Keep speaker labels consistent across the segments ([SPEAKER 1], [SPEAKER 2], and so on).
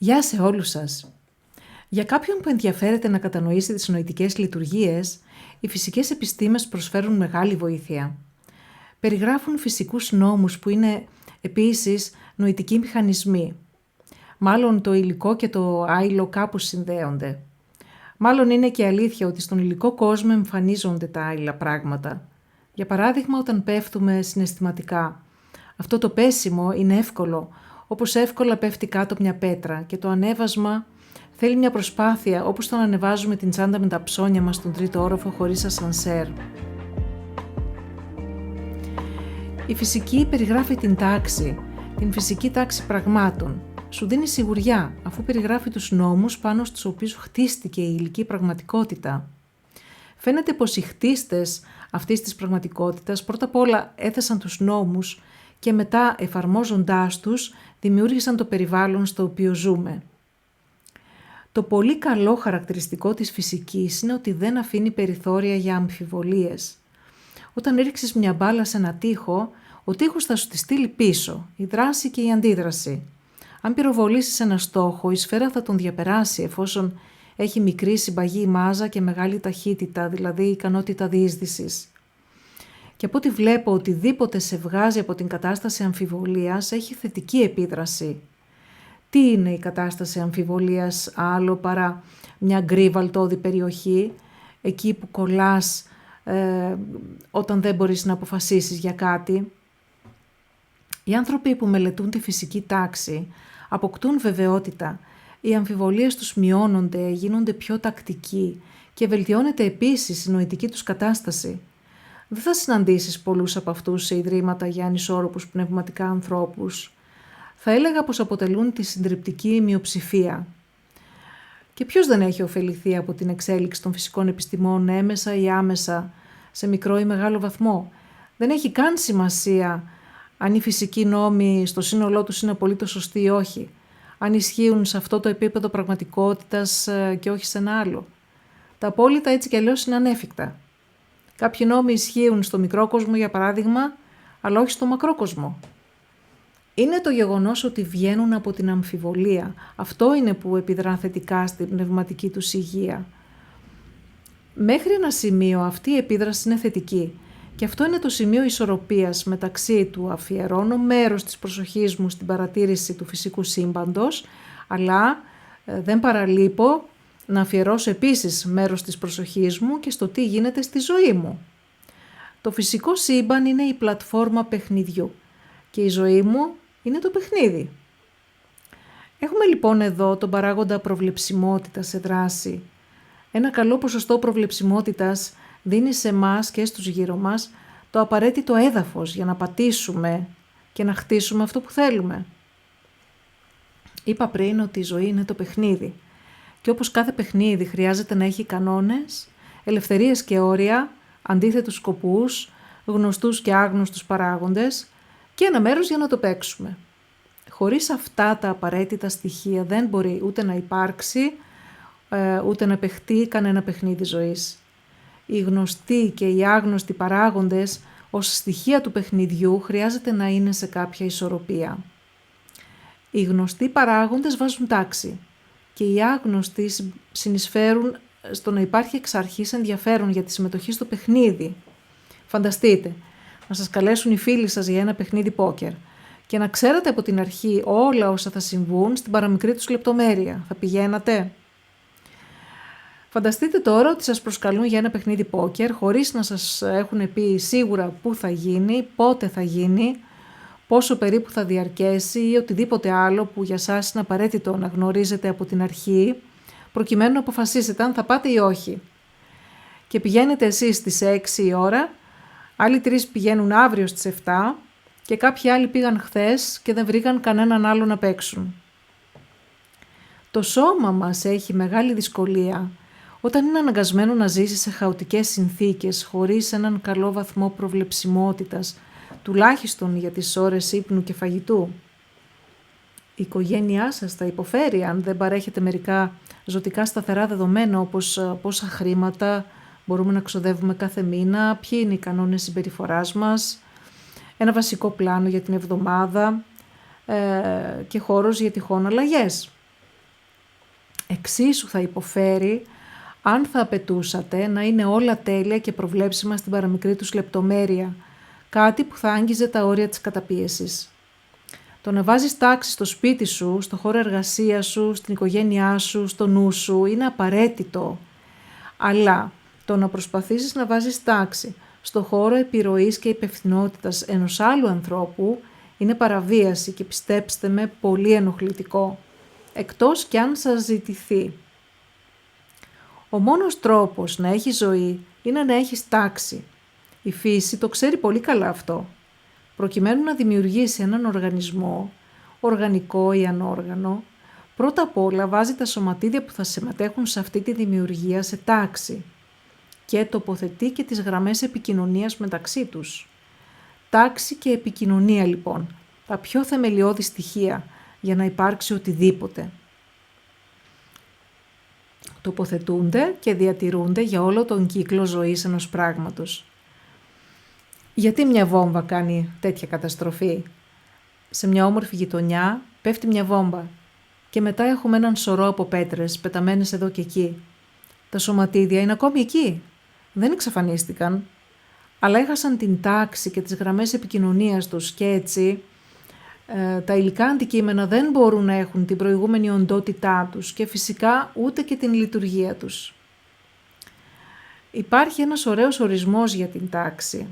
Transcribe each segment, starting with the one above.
[SPEAKER 1] Γεια σε όλους σας! Για κάποιον που ενδιαφέρεται να κατανοήσει τις νοητικές λειτουργίες, οι φυσικές επιστήμες προσφέρουν μεγάλη βοήθεια. Περιγράφουν φυσικούς νόμους που είναι επίσης νοητικοί μηχανισμοί. Μάλλον το υλικό και το άειλο κάπου συνδέονται. Μάλλον είναι και αλήθεια ότι στον υλικό κόσμο εμφανίζονται τα άειλα πράγματα. Για παράδειγμα, όταν πέφτουμε συναισθηματικά. Αυτό το πέσιμο είναι εύκολο, όπως εύκολα πέφτει κάτω μια πέτρα, και το ανέβασμα θέλει μια προσπάθεια, όπως το να ανεβάζουμε την τσάντα με τα ψώνια μας στον τρίτο όροφο χωρίς ασανσέρ. Η φυσική περιγράφει την τάξη, την φυσική τάξη πραγμάτων. Σου δίνει σιγουριά, αφού περιγράφει τους νόμους πάνω στους οποίους χτίστηκε η υλική πραγματικότητα. Φαίνεται πως οι χτίστες αυτής της πραγματικότητας πρώτα απ' όλα έθεσαν τους νόμους και μετά, εφαρμόζοντάς τους, δημιούργησαν το περιβάλλον στο οποίο ζούμε. Το πολύ καλό χαρακτηριστικό της φυσικής είναι ότι δεν αφήνει περιθώρια για αμφιβολίες. Όταν ρίξεις μια μπάλα σε ένα τοίχο, ο τοίχος θα σου τη στείλει πίσω, η δράση και η αντίδραση. Αν πυροβολήσεις ένα στόχο, η σφαίρα θα τον διαπεράσει εφόσον έχει μικρή συμπαγή μάζα και μεγάλη ταχύτητα, δηλαδή ικανότητα διείσδυσης. Και από ό,τι βλέπω, οτιδήποτε σε βγάζει από την κατάσταση αμφιβολίας έχει θετική επίδραση. Τι είναι η κατάσταση αμφιβολίας άλλο παρά μια γκρι βαλτώδη περιοχή, εκεί που κολλάς όταν δεν μπορείς να αποφασίσεις για κάτι? Οι άνθρωποι που μελετούν τη φυσική τάξη αποκτούν βεβαιότητα. Οι αμφιβολίες τους μειώνονται, γίνονται πιο τακτικοί και βελτιώνεται επίσης η νοητική τους κατάσταση. Δεν θα συναντήσεις πολλούς από αυτούς σε ιδρύματα για ανισόρροπους πνευματικά ανθρώπους. Θα έλεγα πως αποτελούν τη συντριπτική μειοψηφία. Και ποιος δεν έχει ωφεληθεί από την εξέλιξη των φυσικών επιστημών έμεσα ή άμεσα, σε μικρό ή μεγάλο βαθμό? Δεν έχει καν σημασία αν οι φυσικοί νόμοι στο σύνολό τους είναι απολύτως σωστοί ή όχι, αν ισχύουν σε αυτό το επίπεδο πραγματικότητας και όχι σε ένα άλλο. Τα απόλυτα έτσι κι αλλιώς είναι ανέφικτα. Κάποιοι νόμοι ισχύουν στο μικρό κόσμο, για παράδειγμα, αλλά όχι στο μακρό κόσμο. Είναι το γεγονός ότι βγαίνουν από την αμφιβολία. Αυτό είναι που επιδρά θετικά στην πνευματική τους υγεία. Μέχρι ένα σημείο αυτή η επίδραση είναι θετική. Και αυτό είναι το σημείο ισορροπίας μεταξύ του αφιερώνω μέρος της προσοχής μου στην παρατήρηση του φυσικού σύμπαντος, αλλά δεν παραλείπω να αφιερώσω επίσης μέρος της προσοχής μου και στο τι γίνεται στη ζωή μου. Το φυσικό σύμπαν είναι η πλατφόρμα παιχνιδιού και η ζωή μου είναι το παιχνίδι. Έχουμε λοιπόν εδώ τον παράγοντα προβλεψιμότητα σε δράση. Ένα καλό ποσοστό προβλεψιμότητας δίνει σε εμάς και στους γύρω μας το απαραίτητο έδαφος για να πατήσουμε και να χτίσουμε αυτό που θέλουμε. Είπα πριν ότι η ζωή είναι το παιχνίδι και όπως κάθε παιχνίδι χρειάζεται να έχει κανόνες, ελευθερίες και όρια, αντίθετους σκοπούς, γνωστούς και άγνωστους παράγοντες και ένα μέρος για να το παίξουμε. Χωρίς αυτά τα απαραίτητα στοιχεία δεν μπορεί ούτε να υπάρξει, ούτε να παιχτεί κανένα παιχνίδι ζωής. Οι γνωστοί και οι άγνωστοι παράγοντες ως στοιχεία του παιχνιδιού χρειάζεται να είναι σε κάποια ισορροπία. Οι γνωστοί παράγοντες βάζουν τάξη και οι άγνωστοι συνεισφέρουν στο να υπάρχει εξ αρχής ενδιαφέρον για τη συμμετοχή στο παιχνίδι. Φανταστείτε, να σας καλέσουν οι φίλοι σας για ένα παιχνίδι πόκερ και να ξέρετε από την αρχή όλα όσα θα συμβούν στην παραμικρή τους λεπτομέρεια. Θα πηγαίνατε? Φανταστείτε τώρα ότι σας προσκαλούν για ένα παιχνίδι πόκερ χωρίς να σας έχουν πει σίγουρα πού θα γίνει, πότε θα γίνει, πόσο περίπου θα διαρκέσει ή οτιδήποτε άλλο που για σας είναι απαραίτητο να γνωρίζετε από την αρχή, προκειμένου να αποφασίσετε αν θα πάτε ή όχι. Και πηγαίνετε εσείς στις 6 η ώρα, άλλοι 3 πηγαίνουν αύριο στις 7 και κάποιοι άλλοι πήγαν χθες και δεν βρήκαν κανέναν άλλο να παίξουν. Το σώμα μας έχει μεγάλη δυσκολία όταν είναι αναγκασμένο να ζήσει σε χαοτικές συνθήκες χωρίς έναν καλό βαθμό προβλεψιμότητας, τουλάχιστον για τις ώρες ύπνου και φαγητού. Η οικογένειά σας θα υποφέρει αν δεν παρέχετε μερικά ζωτικά σταθερά δεδομένα όπως πόσα χρήματα μπορούμε να ξοδεύουμε κάθε μήνα, ποιοι είναι οι κανόνες συμπεριφοράς μας, ένα βασικό πλάνο για την εβδομάδα και χώρος για τυχόν αλλαγές. Εξίσου θα υποφέρει αν θα απαιτούσατε να είναι όλα τέλεια και προβλέψιμα στην παραμικρή τους λεπτομέρεια, κάτι που θα άγγιζε τα όρια της καταπίεσης. Το να βάζεις τάξη στο σπίτι σου, στο χώρο εργασίας σου, στην οικογένειά σου, στο νου σου είναι απαραίτητο. Αλλά το να προσπαθήσεις να βάζεις τάξη στο χώρο επιρροής και υπευθυνότητας ενός άλλου ανθρώπου είναι παραβίαση και πιστέψτε με πολύ ενοχλητικό, εκτός κι αν σας ζητηθεί. Ο μόνος τρόπος να έχεις ζωή είναι να έχεις τάξη. Η φύση το ξέρει πολύ καλά αυτό. Προκειμένου να δημιουργήσει έναν οργανισμό, οργανικό ή ανόργανο, πρώτα απ' όλα βάζει τα σωματίδια που θα συμμετέχουν σε αυτή τη δημιουργία σε τάξη και τοποθετεί και τις γραμμές επικοινωνίας μεταξύ τους. Τάξη και επικοινωνία λοιπόν, τα πιο θεμελιώδη στοιχεία για να υπάρξει οτιδήποτε. Τοποθετούνται και διατηρούνται για όλο τον κύκλο ζωής ενός πράγματος. Γιατί μια βόμβα κάνει τέτοια καταστροφή? Σε μια όμορφη γειτονιά πέφτει μια βόμβα και μετά έχουμε έναν σωρό από πέτρες πεταμένες εδώ και εκεί. Τα σωματίδια είναι ακόμη εκεί. Δεν εξαφανίστηκαν, αλλά έχασαν την τάξη και τις γραμμές επικοινωνίας τους και έτσι τα υλικά αντικείμενα δεν μπορούν να έχουν την προηγούμενη οντότητά τους και φυσικά ούτε και την λειτουργία τους. Υπάρχει ένας ωραίος ορισμός για την τάξη.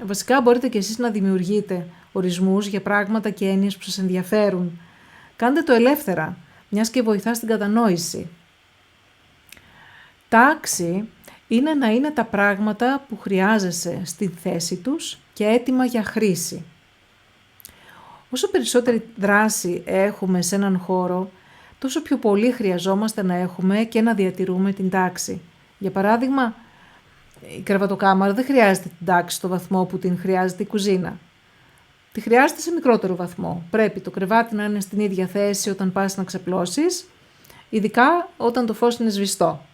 [SPEAKER 1] Βασικά μπορείτε και εσείς να δημιουργείτε ορισμούς για πράγματα και έννοιες που σας ενδιαφέρουν. Κάντε το ελεύθερα, μιας και βοηθά στην κατανόηση. Τάξη είναι να είναι τα πράγματα που χρειάζεσαι στη θέση τους και έτοιμα για χρήση. Όσο περισσότερη δράση έχουμε σε έναν χώρο, τόσο πιο πολύ χρειαζόμαστε να έχουμε και να διατηρούμε την τάξη. Για παράδειγμα, η κρεβατοκάμαρα δεν χρειάζεται την τάξη στο βαθμό που την χρειάζεται η κουζίνα. Τη χρειάζεται σε μικρότερο βαθμό. Πρέπει το κρεβάτι να είναι στην ίδια θέση όταν πας να ξεπλώσεις, ειδικά όταν το φως είναι σβηστό.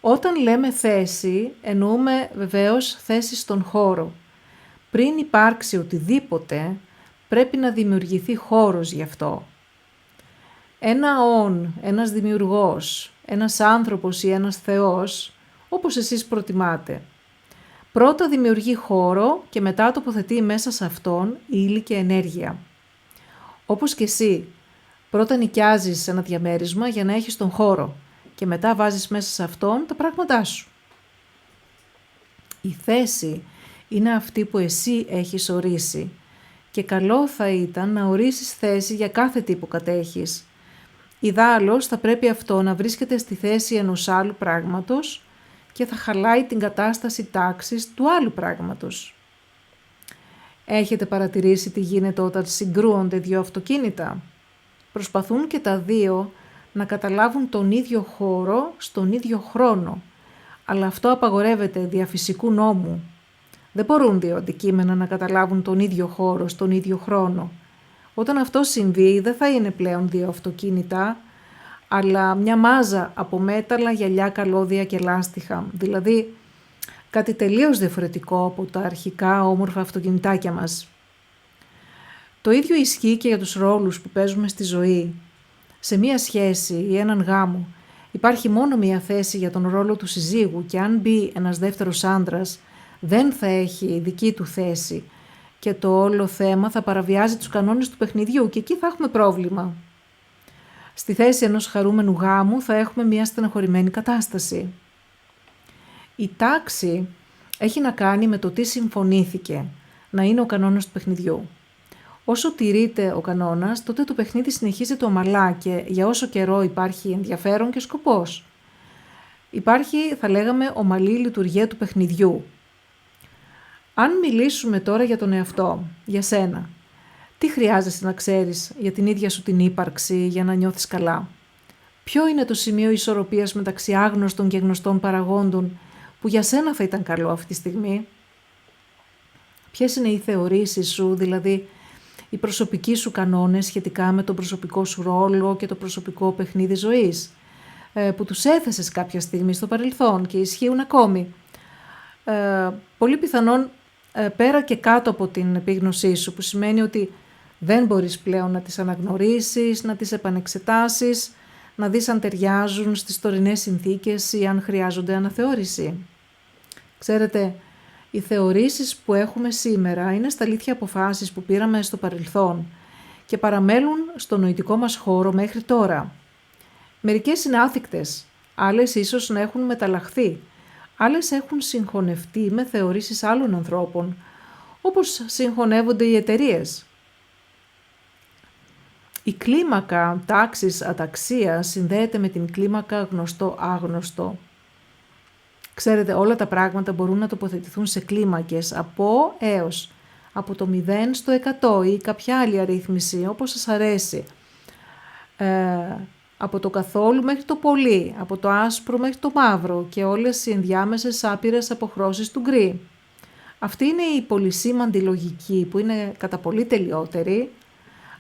[SPEAKER 1] Όταν λέμε θέση, εννοούμε βεβαίως θέση στον χώρο. Πριν υπάρξει οτιδήποτε, πρέπει να δημιουργηθεί χώρος γι' αυτό. Ένα ένας δημιουργός, ένας άνθρωπος ή ένας θεός, όπως εσείς προτιμάτε. Πρώτα δημιουργεί χώρο και μετά τοποθετεί μέσα σε αυτόν ύλη και ενέργεια. Όπως και εσύ, πρώτα νοικιάζεις ένα διαμέρισμα για να έχεις τον χώρο και μετά βάζεις μέσα σε αυτόν τα πράγματά σου. Η θέση είναι αυτή που εσύ έχεις ορίσει και καλό θα ήταν να ορίσεις θέση για κάθε τι που κατέχεις. Ιδάλλως θα πρέπει αυτό να βρίσκεται στη θέση ενός άλλου πράγματος και θα χαλάει την κατάσταση τάξης του άλλου πράγματος. Έχετε παρατηρήσει τι γίνεται όταν συγκρούονται δύο αυτοκίνητα? Προσπαθούν και τα δύο να καταλάβουν τον ίδιο χώρο στον ίδιο χρόνο, αλλά αυτό απαγορεύεται δια φυσικού νόμου. Δεν μπορούν δύο αντικείμενα να καταλάβουν τον ίδιο χώρο στον ίδιο χρόνο. Όταν αυτό συμβεί δεν θα είναι πλέον δύο αυτοκίνητα, αλλά μια μάζα από μέταλλα, γυαλιά, καλώδια και λάστιχα. Δηλαδή κάτι τελείως διαφορετικό από τα αρχικά όμορφα αυτοκινητάκια μας. Το ίδιο ισχύει και για τους ρόλους που παίζουμε στη ζωή. Σε μία σχέση ή έναν γάμο υπάρχει μόνο μία θέση για τον ρόλο του συζύγου και αν μπει ένας δεύτερος άντρας δεν θα έχει δική του θέση και το όλο θέμα θα παραβιάζει τους κανόνες του παιχνιδιού και εκεί θα έχουμε πρόβλημα. Στη θέση ενός χαρούμενου γάμου θα έχουμε μία στεναχωρημένη κατάσταση. Η τάξη έχει να κάνει με το τι συμφωνήθηκε να είναι ο κανόνας του παιχνιδιού. Όσο τηρείται ο κανόνας, τότε το παιχνίδι συνεχίζεται ομαλά και για όσο καιρό υπάρχει ενδιαφέρον και σκοπός. Υπάρχει, θα λέγαμε, ομαλή λειτουργία του παιχνιδιού. Αν μιλήσουμε τώρα για τον εαυτό, για σένα, τι χρειάζεσαι να ξέρεις για την ίδια σου την ύπαρξη για να νιώθεις καλά? Ποιο είναι το σημείο ισορροπίας μεταξύ άγνωστων και γνωστών παραγόντων που για σένα θα ήταν καλό αυτή τη στιγμή? Ποιες είναι οι θεωρήσεις σου, δηλαδή οι προσωπικοί σου κανόνες σχετικά με τον προσωπικό σου ρόλο και το προσωπικό παιχνίδι ζωής, που τους έθεσες κάποια στιγμή στο παρελθόν και ισχύουν ακόμη? Πολύ πιθανόν πέρα και κάτω από την επίγνωσή σου, που σημαίνει ότι δεν μπορείς πλέον να τις αναγνωρίσεις, να τις επανεξετάσεις, να δεις αν ταιριάζουν στις τωρινές συνθήκες ή αν χρειάζονται αναθεώρηση. Ξέρετε, οι θεωρήσεις που έχουμε σήμερα είναι στα αλήθεια αποφάσεις που πήραμε στο παρελθόν και παραμένουν στο νοητικό μας χώρο μέχρι τώρα. Μερικές είναι άθικτες, άλλες ίσως να έχουν μεταλλαχθεί, άλλες έχουν συγχωνευτεί με θεωρήσεις άλλων ανθρώπων, όπως συγχωνεύονται οι εταιρείες. Η κλίμακα τάξης αταξίας συνδέεται με την κλίμακα γνωστό-άγνωστο. Ξέρετε, όλα τα πράγματα μπορούν να τοποθετηθούν σε κλίμακες από έως, από το 0 στο 100 ή κάποια άλλη αρρύθμιση, όπως σας αρέσει. Από το καθόλου μέχρι το πολύ, από το άσπρο μέχρι το μαύρο και όλες οι ενδιάμεσες άπειρες αποχρώσεις του γκρι. Αυτή είναι η πολυσήμαντη λογική που είναι κατά πολύ τελειότερη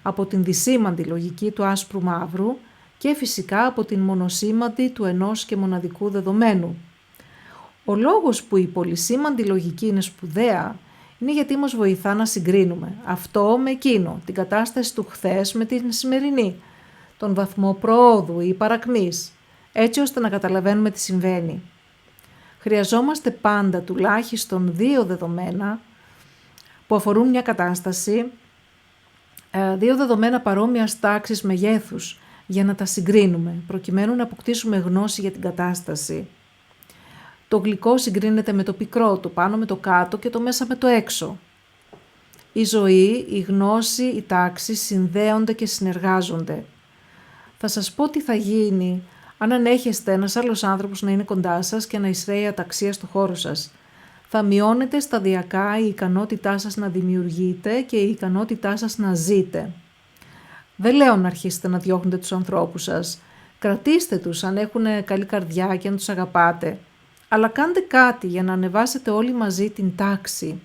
[SPEAKER 1] από την δυσήμαντη λογική του άσπρου μαύρου και φυσικά από την μονοσήμαντη του ενός και μοναδικού δεδομένου. Ο λόγος που η πολυσήμαντη λογική είναι σπουδαία είναι γιατί μας βοηθά να συγκρίνουμε αυτό με εκείνο, την κατάσταση του χθες με την σημερινή, τον βαθμό προόδου ή παρακμής, έτσι ώστε να καταλαβαίνουμε τι συμβαίνει. Χρειαζόμαστε πάντα τουλάχιστον 2 δεδομένα που αφορούν μια κατάσταση, 2 δεδομένα παρόμοιας τάξης μεγέθους για να τα συγκρίνουμε, προκειμένου να αποκτήσουμε γνώση για την κατάσταση. Το γλυκό συγκρίνεται με το πικρό, το πάνω με το κάτω και το μέσα με το έξω. Η ζωή, η γνώση, η τάξη συνδέονται και συνεργάζονται. Θα σας πω τι θα γίνει αν ανέχεστε ένας άλλος άνθρωπος να είναι κοντά σας και να εισραίει αταξία στο χώρο σας. Θα μειώνεται σταδιακά η ικανότητά σας να δημιουργείτε και η ικανότητά σας να ζείτε. Δεν λέω να αρχίσετε να διώχνετε τους ανθρώπους σας. Κρατήστε τους αν έχουν καλή καρδιά και αν τους αγαπάτε. Αλλά κάντε κάτι για να ανεβάσετε όλοι μαζί την τάξη.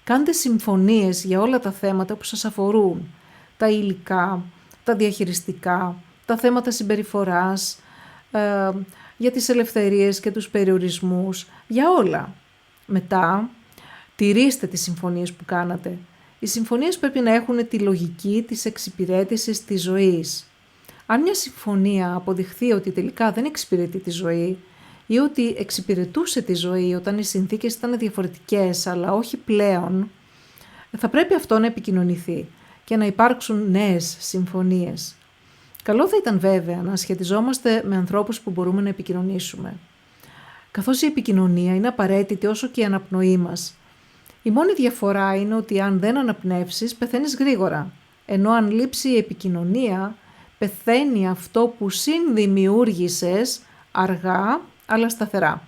[SPEAKER 1] Κάντε συμφωνίες για όλα τα θέματα που σας αφορούν. Τα υλικά, τα διαχειριστικά, τα θέματα συμπεριφοράς, για τις ελευθερίες και τους περιορισμούς, για όλα. Μετά, τηρήστε τις συμφωνίες που κάνατε. Οι συμφωνίες πρέπει να έχουν τη λογική της εξυπηρέτησης της ζωής. Αν μια συμφωνία αποδειχθεί ότι τελικά δεν εξυπηρετεί τη ζωή ή ότι εξυπηρετούσε τη ζωή όταν οι συνθήκες ήταν διαφορετικές αλλά όχι πλέον, θα πρέπει αυτό να επικοινωνηθεί και να υπάρξουν νέες συμφωνίες. Καλό θα ήταν βέβαια να σχετιζόμαστε με ανθρώπους που μπορούμε να επικοινωνήσουμε. Καθώς η επικοινωνία είναι απαραίτητη όσο και η αναπνοή μας. Η μόνη διαφορά είναι ότι αν δεν αναπνεύσεις πεθαίνεις γρήγορα, ενώ αν λείψει η επικοινωνία πεθαίνει αυτό που συνδημιούργησες αργά αλλά σταθερά.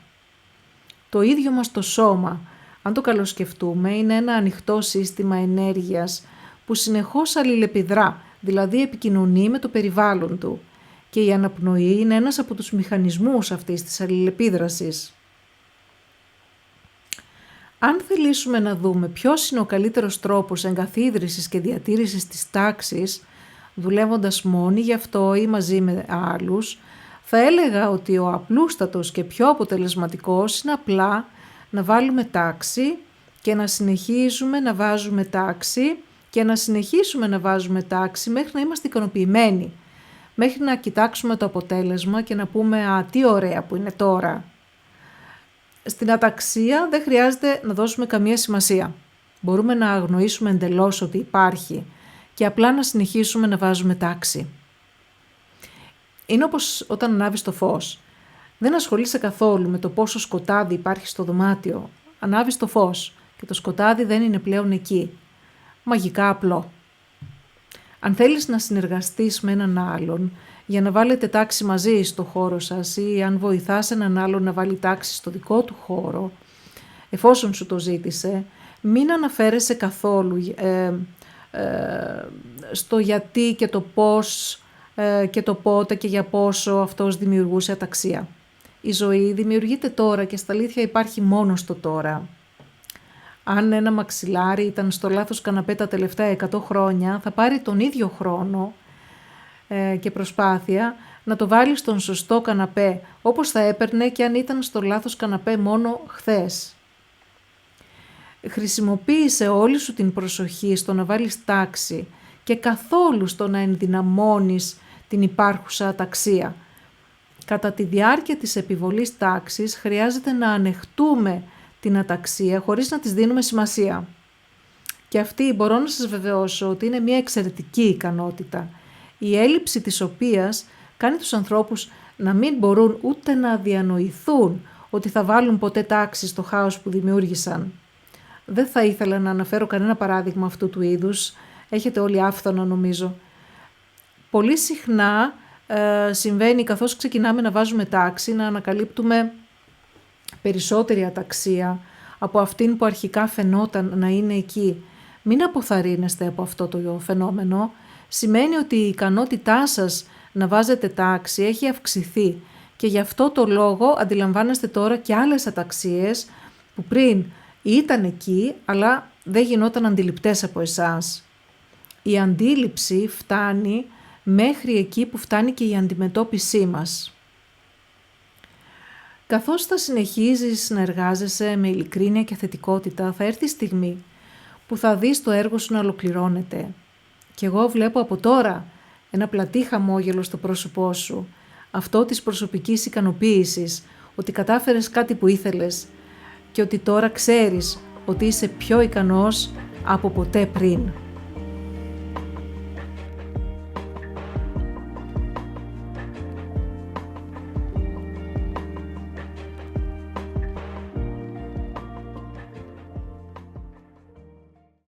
[SPEAKER 1] Το ίδιο μας το σώμα, αν το καλοσκεφτούμε, είναι ένα ανοιχτό σύστημα ενέργειας που συνεχώς αλληλεπιδρά, δηλαδή επικοινωνεί με το περιβάλλον του, και η αναπνοή είναι ένας από τους μηχανισμούς αυτής της αλληλεπίδρασης. Αν θελήσουμε να δούμε ποιος είναι ο καλύτερος τρόπος εγκαθίδρυσης και διατήρησης της τάξης, δουλεύοντας μόνοι γι' αυτό ή μαζί με άλλους, θα έλεγα ότι ο απλούστατος και πιο αποτελεσματικός είναι απλά να βάλουμε τάξη και να συνεχίζουμε να βάζουμε τάξη και να συνεχίσουμε να βάζουμε τάξη μέχρι να είμαστε ικανοποιημένοι, μέχρι να κοιτάξουμε το αποτέλεσμα και να πούμε «Α, τι ωραία που είναι τώρα». Στην αταξία δεν χρειάζεται να δώσουμε καμία σημασία. Μπορούμε να αγνοήσουμε εντελώς ότι υπάρχει και απλά να συνεχίσουμε να βάζουμε τάξη. Είναι όπως όταν ανάβεις το φως. Δεν ασχολείσαι καθόλου με το πόσο σκοτάδι υπάρχει στο δωμάτιο. Ανάβεις το φως και το σκοτάδι δεν είναι πλέον εκεί. Μαγικά απλό. Αν θέλεις να συνεργαστείς με έναν άλλον για να βάλετε τάξη μαζί στο χώρο σας ή αν βοηθάς έναν άλλον να βάλει τάξη στο δικό του χώρο, εφόσον σου το ζήτησε, μην αναφέρεσαι καθόλου στο γιατί και το πώς και το πότε και για πόσο αυτός δημιουργούσε αταξία. Η ζωή δημιουργείται τώρα και στα αλήθεια υπάρχει μόνο στο τώρα. Αν ένα μαξιλάρι ήταν στο λάθος καναπέ τα τελευταία 100 χρόνια, θα πάρει τον ίδιο χρόνο και προσπάθεια να το βάλει στον σωστό καναπέ, όπως θα έπαιρνε και αν ήταν στο λάθος καναπέ μόνο χθες. Χρησιμοποίησε όλη σου την προσοχή στο να βάλεις τάξη και καθόλου στο να ενδυναμώνεις την υπάρχουσα αταξία. Κατά τη διάρκεια της επιβολής τάξης χρειάζεται να ανεχτούμε την αταξία χωρίς να της δίνουμε σημασία. Και αυτή μπορώ να σας βεβαιώσω ότι είναι μια εξαιρετική ικανότητα, η έλλειψη της οποίας κάνει τους ανθρώπους να μην μπορούν ούτε να διανοηθούν ότι θα βάλουν ποτέ τάξη στο χάος που δημιούργησαν. Δεν θα ήθελα να αναφέρω κανένα παράδειγμα αυτού του είδους, έχετε όλοι άφθονα νομίζω. Πολύ συχνά συμβαίνει καθώς ξεκινάμε να βάζουμε τάξη να ανακαλύπτουμε περισσότερη αταξία από αυτήν που αρχικά φαινόταν να είναι εκεί. Μην αποθαρρύνεστε από αυτό το φαινόμενο. Σημαίνει ότι η ικανότητά σας να βάζετε τάξη έχει αυξηθεί και γι' αυτό το λόγο αντιλαμβάνεστε τώρα και άλλες αταξίες που πριν ήταν εκεί αλλά δεν γινόταν αντιληπτές από εσάς. Η αντίληψη φτάνει μέχρι εκεί που φτάνει και η αντιμετώπιση μας. Καθώς θα συνεχίζεις να εργάζεσαι με ειλικρίνεια και θετικότητα, θα έρθει η στιγμή που θα δεις το έργο σου να ολοκληρώνεται. Και εγώ βλέπω από τώρα ένα πλατή χαμόγελο στο πρόσωπό σου, αυτό της προσωπικής ικανοποίησης, ότι κατάφερες κάτι που ήθελες και ότι τώρα ξέρεις ότι είσαι πιο ικανός από ποτέ πριν.